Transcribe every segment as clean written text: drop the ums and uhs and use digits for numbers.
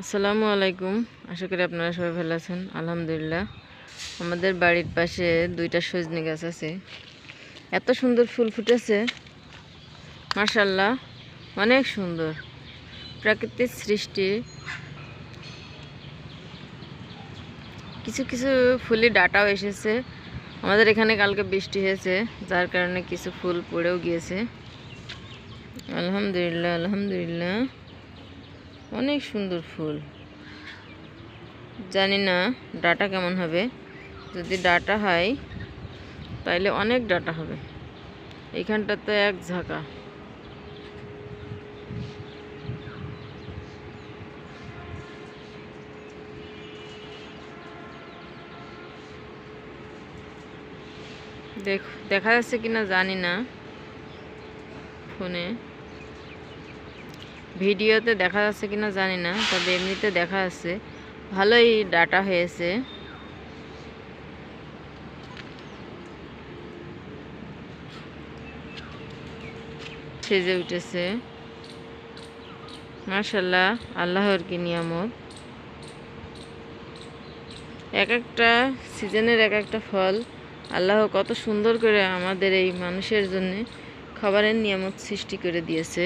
আসসালামু আলাইকুম। আশা করি আপনারা সবাই ভালো আছেন। আলহামদুলিল্লাহ। আমাদের বাড়ির পাশে দুইটা সজনে গাছ আছে। এত সুন্দর ফুল ফুটেছে, মাশাআল্লাহ, অনেক সুন্দর প্রাকৃতিক সৃষ্টি। কিছু কিছু ফুলে ডাঁটাও এসেছে। আমাদের এখানে কালকে বৃষ্টি হয়েছে, যার কারণে কিছু ফুল পড়েও গিয়েছে। আলহামদুলিল্লাহ, আলহামদুলিল্লাহ, অনেক সুন্দর ফুল। জানি না ডাটা কেমন হবে। যদি ডাটা হয় তাইলে অনেক ডাটা হবে। এইখানটা তো এক ঝাঁকা। দেখা যাচ্ছে কিনা জানি না, ফোনে ভিডিওতে দেখা যাচ্ছে কিনা জানি না, তবে এমনিতে দেখা যাচ্ছে ভালোই ডাটা হয়েছে। সেজে উঠেছে, মাশাআল্লাহ, আল্লাহর কি নিয়ামত। এক একটা সিজনের এক একটা ফল আল্লাহ কত সুন্দর করে আমাদের এই মানুষের জন্য খাবারের নিয়ামত সৃষ্টি করে দিয়েছে।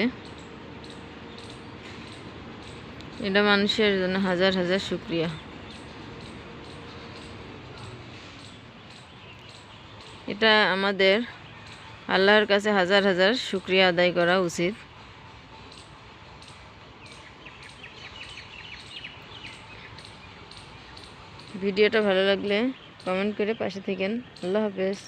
এটা মানুষের জন্য হাজার হাজার শুকরিয়া। এটা আমাদের আল্লাহর কাছে হাজার হাজার শুকরিয়া আদায় করা উচিত। ভিডিওটা ভালো লাগলে কমেন্ট করে পাশে থাকেন। আল্লাহ হাফেজ।